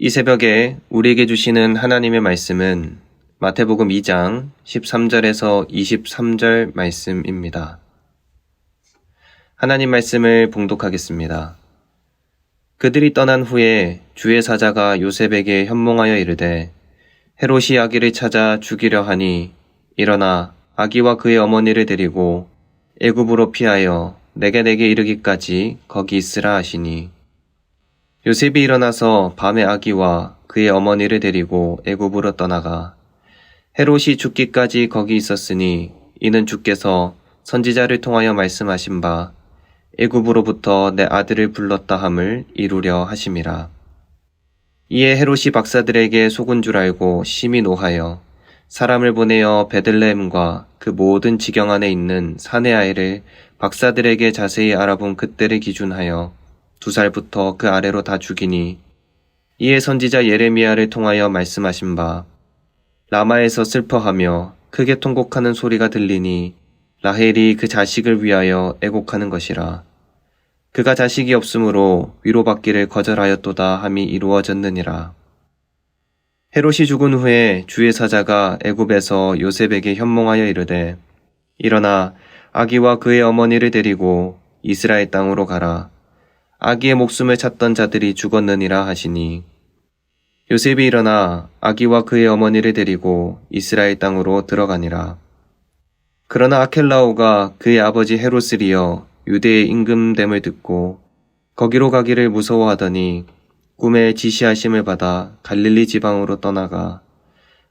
이 새벽에 우리에게 주시는 하나님의 말씀은 마태복음 2장 13절에서 23절 말씀입니다. 하나님 말씀을 봉독하겠습니다. 그들이 떠난 후에 주의 사자가 요셉에게 현몽하여 이르되 헤롯이 아기를 찾아 죽이려 하니 일어나 아기와 그의 어머니를 데리고 애굽으로 피하여 내게 이르기까지 거기 있으라 하시니 요셉이 일어나서 밤에 아기와 그의 어머니를 데리고 애굽으로 떠나가 헤롯이 죽기까지 거기 있었으니 이는 주께서 선지자를 통하여 말씀하신 바 애굽으로부터 내 아들을 불렀다 함을 이루려 하심이라. 이에 헤롯이 박사들에게 속은 줄 알고 심히 노하여 사람을 보내어 베들레헴과 그 모든 지경 안에 있는 사내 아이를 박사들에게 자세히 알아본 그때를 기준하여 2살부터 그 아래로 다 죽이니 이에 선지자 예레미야를 통하여 말씀하신 바 라마에서 슬퍼하며 크게 통곡하는 소리가 들리니 라헬이 그 자식을 위하여 애곡하는 것이라. 그가 자식이 없으므로 위로받기를 거절하였도다 함이 이루어졌느니라. 헤롯이 죽은 후에 주의 사자가 애굽에서 요셉에게 현몽하여 이르되 일어나 아기와 그의 어머니를 데리고 이스라엘 땅으로 가라. 아기의 목숨을 찾던 자들이 죽었느니라 하시니 요셉이 일어나 아기와 그의 어머니를 데리고 이스라엘 땅으로 들어가니라. 그러나 아켈라오가 그의 아버지 헤롯을 이어 유대의 임금됨을 듣고 거기로 가기를 무서워하더니 꿈에 지시하심을 받아 갈릴리 지방으로 떠나가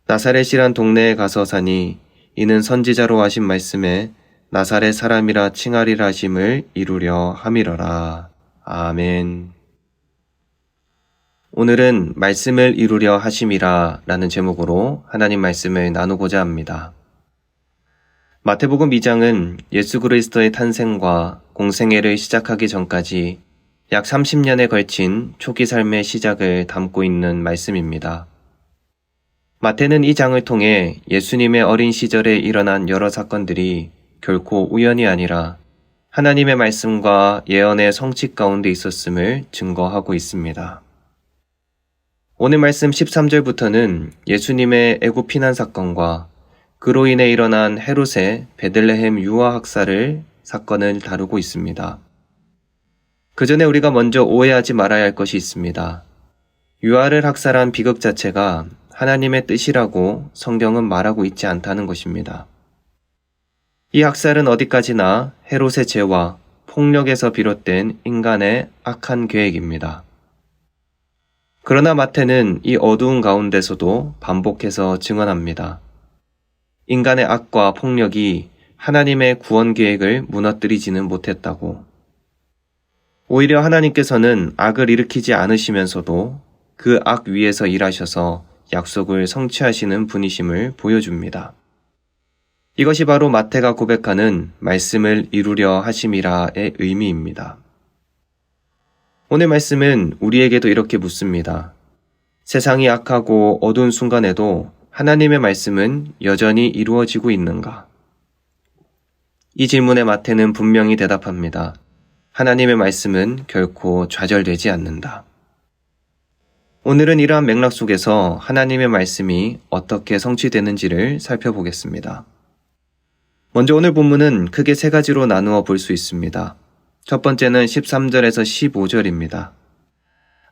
나사렛이란 동네에 가서 사니 이는 선지자로 하신 말씀에 나사렛 사람이라 칭하리라 하심을 이루려 함이러라. 아멘. 오늘은 말씀을 이루려 하심이라 라는 제목으로 하나님 말씀을 나누고자 합니다. 마태복음 2장은 예수 그리스도의 탄생과 공생애를 시작하기 전까지 약 30년에 걸친 초기 삶의 시작을 담고 있는 말씀입니다. 마태는 이 장을 통해 예수님의 어린 시절에 일어난 여러 사건들이 결코 우연이 아니라 하나님의 말씀과 예언의 성취 가운데 있었음을 증거하고 있습니다. 오늘 말씀 13절부터는 예수님의 애굽 피난 사건과 그로 인해 일어난 헤롯의 베들레헴 유아 학살을 사건을 다루고 있습니다. 그 전에 우리가 먼저 오해하지 말아야 할 것이 있습니다. 유아를 학살한 비극 자체가 하나님의 뜻이라고 성경은 말하고 있지 않다는 것입니다. 이 학살은 어디까지나 헤롯의 죄와 폭력에서 비롯된 인간의 악한 계획입니다. 그러나 마태는 이 어두운 가운데서도 반복해서 증언합니다. 인간의 악과 폭력이 하나님의 구원 계획을 무너뜨리지는 못했다고. 오히려 하나님께서는 악을 일으키지 않으시면서도 그 악 위에서 일하셔서 약속을 성취하시는 분이심을 보여줍니다. 이것이 바로 마태가 고백하는 말씀을 이루려 하심이라의 의미입니다. 오늘 말씀은 우리에게도 이렇게 묻습니다. 세상이 악하고 어두운 순간에도 하나님의 말씀은 여전히 이루어지고 있는가? 이 질문에 마태는 분명히 대답합니다. 하나님의 말씀은 결코 좌절되지 않는다. 오늘은 이러한 맥락 속에서 하나님의 말씀이 어떻게 성취되는지를 살펴보겠습니다. 먼저 오늘 본문은 크게 3가지로 나누어 볼 수 있습니다. 첫 번째는 13절에서 15절입니다.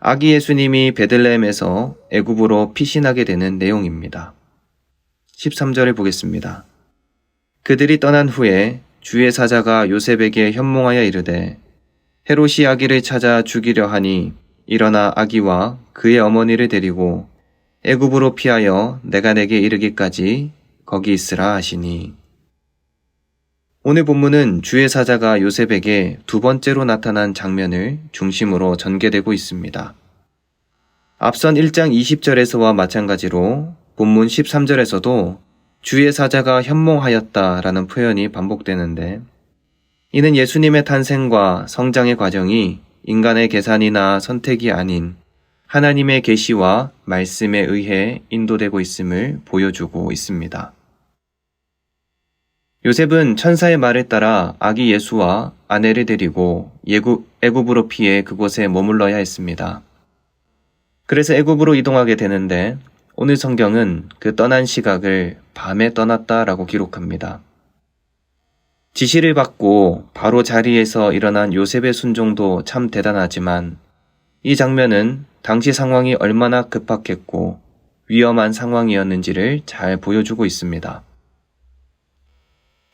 아기 예수님이 베들레헴에서 애굽으로 피신하게 되는 내용입니다. 13절을 보겠습니다. 그들이 떠난 후에 주의 사자가 요셉에게 현몽하여 이르되 헤롯이 아기를 찾아 죽이려 하니 일어나 아기와 그의 어머니를 데리고 애굽으로 피하여 내가 내게 이르기까지 거기 있으라 하시니. 오늘 본문은 주의 사자가 요셉에게 2번째로 나타난 장면을 중심으로 전개되고 있습니다. 앞선 1장 20절에서와 마찬가지로 본문 13절에서도 주의 사자가 현몽하였다라는 표현이 반복되는데 이는 예수님의 탄생과 성장의 과정이 인간의 계산이나 선택이 아닌 하나님의 계시와 말씀에 의해 인도되고 있음을 보여주고 있습니다. 요셉은 천사의 말에 따라 아기 예수와 아내를 데리고 애굽으로 피해 그곳에 머물러야 했습니다. 그래서 애굽으로 이동하게 되는데 오늘 성경은 그 떠난 시각을 밤에 떠났다라고 기록합니다. 지시를 받고 바로 자리에서 일어난 요셉의 순종도 참 대단하지만 이 장면은 당시 상황이 얼마나 급박했고 위험한 상황이었는지를 잘 보여주고 있습니다.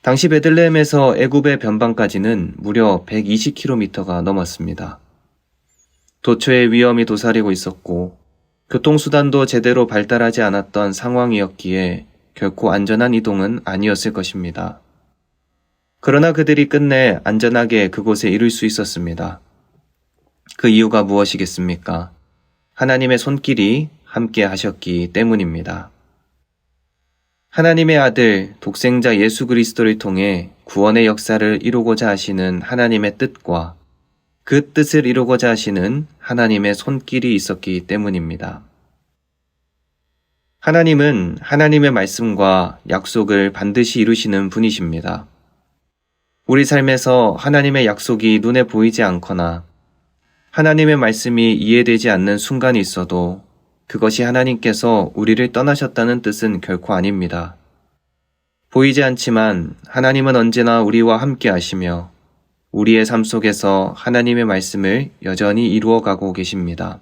당시 베들레헴에서 애굽의 변방까지는 무려 120km가 넘었습니다. 도처의 위험이 도사리고 있었고 교통수단도 제대로 발달하지 않았던 상황이었기에 결코 안전한 이동은 아니었을 것입니다. 그러나 그들이 끝내 안전하게 그곳에 이를 수 있었습니다. 그 이유가 무엇이겠습니까? 하나님의 손길이 함께 하셨기 때문입니다. 하나님의 아들, 독생자 예수 그리스도를 통해 구원의 역사를 이루고자 하시는 하나님의 뜻과 그 뜻을 이루고자 하시는 하나님의 손길이 있었기 때문입니다. 하나님은 하나님의 말씀과 약속을 반드시 이루시는 분이십니다. 우리 삶에서 하나님의 약속이 눈에 보이지 않거나 하나님의 말씀이 이해되지 않는 순간이 있어도 그것이 하나님께서 우리를 떠나셨다는 뜻은 결코 아닙니다. 보이지 않지만 하나님은 언제나 우리와 함께 하시며 우리의 삶 속에서 하나님의 말씀을 여전히 이루어가고 계십니다.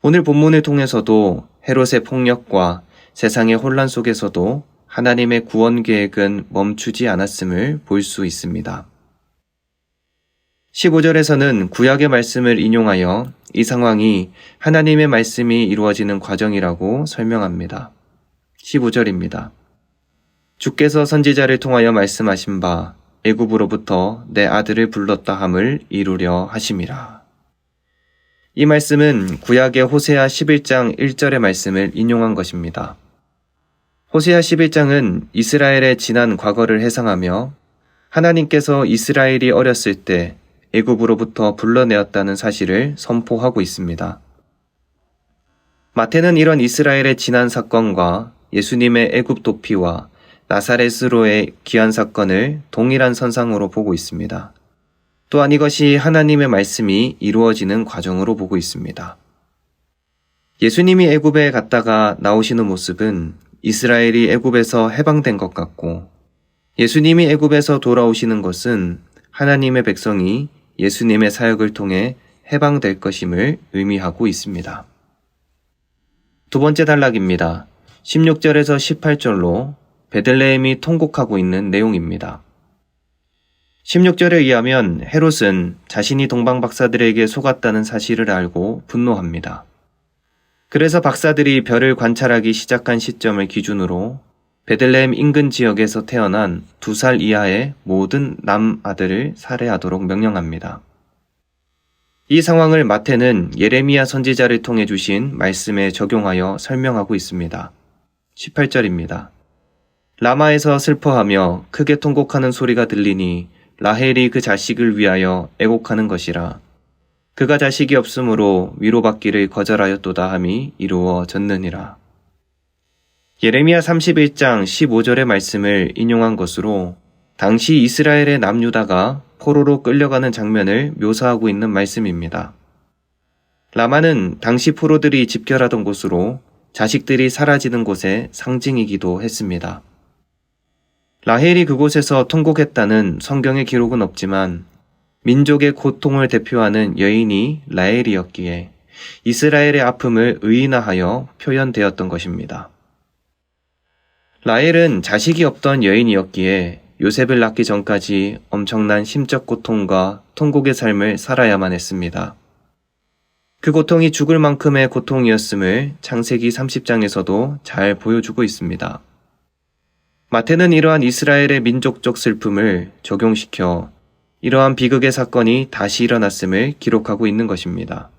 오늘 본문을 통해서도 헤롯의 폭력과 세상의 혼란 속에서도 하나님의 구원 계획은 멈추지 않았음을 볼 수 있습니다. 15절에서는 구약의 말씀을 인용하여 이 상황이 하나님의 말씀이 이루어지는 과정이라고 설명합니다. 15절입니다. 주께서 선지자를 통하여 말씀하신 바 애굽으로부터 내 아들을 불렀다 함을 이루려 하심이라. 이 말씀은 구약의 호세아 11장 1절의 말씀을 인용한 것입니다. 호세아 11장은 이스라엘의 지난 과거를 해상하며 하나님께서 이스라엘이 어렸을 때 애굽으로부터 불러내었다는 사실을 선포하고 있습니다. 마태는 이런 이스라엘의 지난 사건과 예수님의 애굽 도피와 나사렛으로의 귀환 사건을 동일한 선상으로 보고 있습니다. 또한 이것이 하나님의 말씀이 이루어지는 과정으로 보고 있습니다. 예수님이 애굽에 갔다가 나오시는 모습은 이스라엘이 애굽에서 해방된 것 같고 예수님이 애굽에서 돌아오시는 것은 하나님의 백성이 예수님의 사역을 통해 해방될 것임을 의미하고 있습니다. 두 번째 단락입니다. 16절에서 18절로 베들레헴이 통곡하고 있는 내용입니다. 16절에 의하면 헤롯은 자신이 동방 박사들에게 속았다는 사실을 알고 분노합니다. 그래서 박사들이 별을 관찰하기 시작한 시점을 기준으로 베들레헴 인근 지역에서 태어난 2살 이하의 모든 남아들을 살해하도록 명령합니다. 이 상황을 마태는 예레미야 선지자를 통해 주신 말씀에 적용하여 설명하고 있습니다. 18절입니다. 라마에서 슬퍼하며 크게 통곡하는 소리가 들리니 라헬이 그 자식을 위하여 애곡하는 것이라. 그가 자식이 없으므로 위로받기를 거절하였도다 함이 이루어졌느니라. 예레미야 31장 15절의 말씀을 인용한 것으로 당시 이스라엘의 남유다가 포로로 끌려가는 장면을 묘사하고 있는 말씀입니다. 라마는 당시 포로들이 집결하던 곳으로 자식들이 사라지는 곳의 상징이기도 했습니다. 라헬이 그곳에서 통곡했다는 성경의 기록은 없지만 민족의 고통을 대표하는 여인이 라헬이었기에 이스라엘의 아픔을 의인화하여 표현되었던 것입니다. 라헬은 자식이 없던 여인이었기에 요셉을 낳기 전까지 엄청난 심적 고통과 통곡의 삶을 살아야만 했습니다. 그 고통이 죽을 만큼의 고통이었음을 창세기 30장에서도 잘 보여주고 있습니다. 마태는 이러한 이스라엘의 민족적 슬픔을 적용시켜 이러한 비극의 사건이 다시 일어났음을 기록하고 있는 것입니다.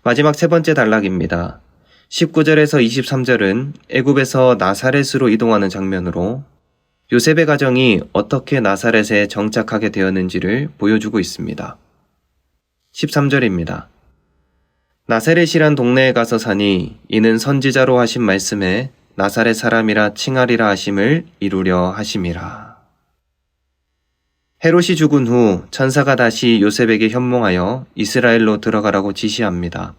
마지막 세 번째 단락입니다. 19절에서 23절은 애굽에서 나사렛으로 이동하는 장면으로 요셉의 가정이 어떻게 나사렛에 정착하게 되었는지를 보여주고 있습니다. 13절입니다. 나사렛이란 동네에 가서 사니 이는 선지자로 하신 말씀에 나사렛 사람이라 칭하리라 하심을 이루려 하심이라. 헤롯이 죽은 후 천사가 다시 요셉에게 현몽하여 이스라엘로 들어가라고 지시합니다.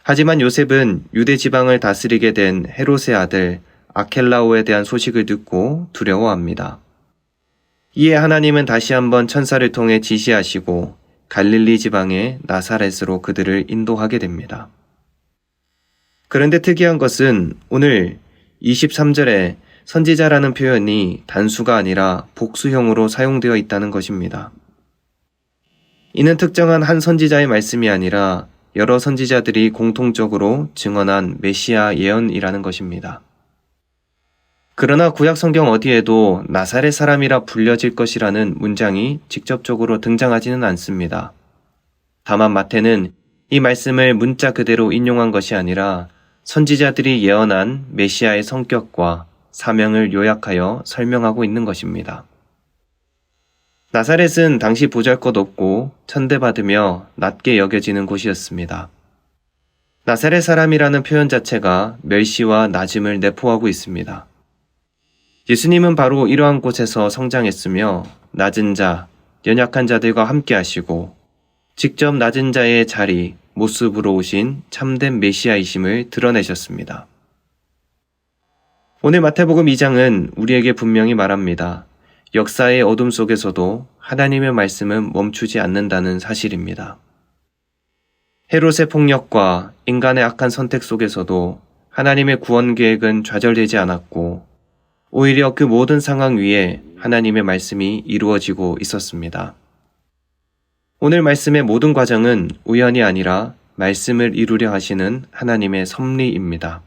하지만 요셉은 유대 지방을 다스리게 된 헤롯의 아들 아켈라오에 대한 소식을 듣고 두려워합니다. 이에 하나님은 다시 한번 천사를 통해 지시하시고 갈릴리 지방의 나사렛으로 그들을 인도하게 됩니다. 그런데 특이한 것은 오늘 23절에 선지자라는 표현이 단수가 아니라 복수형으로 사용되어 있다는 것입니다. 이는 특정한 한 선지자의 말씀이 아니라 여러 선지자들이 공통적으로 증언한 메시아 예언이라는 것입니다. 그러나 구약 성경 어디에도 나사렛 사람이라 불려질 것이라는 문장이 직접적으로 등장하지는 않습니다. 다만 마태는 이 말씀을 문자 그대로 인용한 것이 아니라 선지자들이 예언한 메시아의 성격과 사명을 요약하여 설명하고 있는 것입니다. 나사렛은 당시 보잘것없고 천대받으며 낮게 여겨지는 곳이었습니다. 나사렛 사람이라는 표현 자체가 멸시와 낮음을 내포하고 있습니다. 예수님은 바로 이러한 곳에서 성장했으며 낮은 자, 연약한 자들과 함께 하시고 직접 낮은 자의 자리, 모습으로 오신 참된 메시아이심을 드러내셨습니다. 오늘 마태복음 2장은 우리에게 분명히 말합니다. 역사의 어둠 속에서도 하나님의 말씀은 멈추지 않는다는 사실입니다. 헤롯의 폭력과 인간의 악한 선택 속에서도 하나님의 구원 계획은 좌절되지 않았고 오히려 그 모든 상황 위에 하나님의 말씀이 이루어지고 있었습니다. 오늘 말씀의 모든 과정은 우연이 아니라 말씀을 이루려 하시는 하나님의 섭리입니다.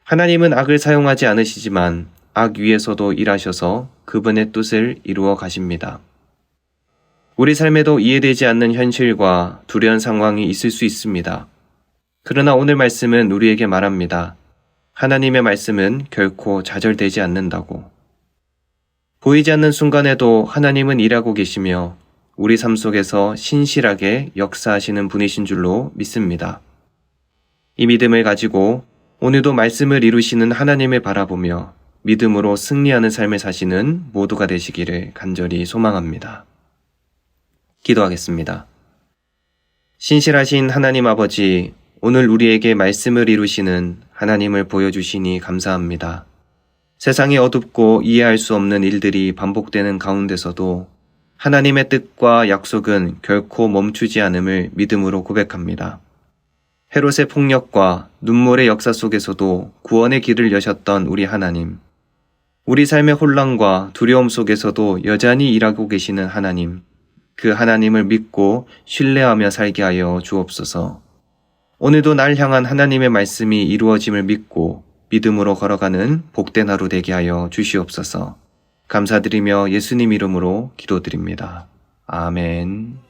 하나님은 악을 사용하지 않으시지만 악 위에서도 일하셔서 그분의 뜻을 이루어 가십니다. 우리 삶에도 이해되지 않는 현실과 두려운 상황이 있을 수 있습니다. 그러나 오늘 말씀은 우리에게 말합니다. 하나님의 말씀은 결코 좌절되지 않는다고. 보이지 않는 순간에도 하나님은 일하고 계시며 우리 삶 속에서 신실하게 역사하시는 분이신 줄로 믿습니다. 이 믿음을 가지고 오늘도 말씀을 이루시는 하나님을 바라보며 믿음으로 승리하는 삶을 사시는 모두가 되시기를 간절히 소망합니다. 기도하겠습니다. 신실하신 하나님 아버지, 오늘 우리에게 말씀을 이루시는 하나님을 보여주시니 감사합니다. 세상에 어둡고 이해할 수 없는 일들이 반복되는 가운데서도 하나님의 뜻과 약속은 결코 멈추지 않음을 믿음으로 고백합니다. 헤롯의 폭력과 눈물의 역사 속에서도 구원의 길을 여셨던 우리 하나님, 우리 삶의 혼란과 두려움 속에서도 여전히 일하고 계시는 하나님, 그 하나님을 믿고 신뢰하며 살게 하여 주옵소서. 오늘도 날 향한 하나님의 말씀이 이루어짐을 믿고 믿음으로 걸어가는 복된 하루 되게 하여 주시옵소서. 감사드리며 예수님 이름으로 기도드립니다. 아멘.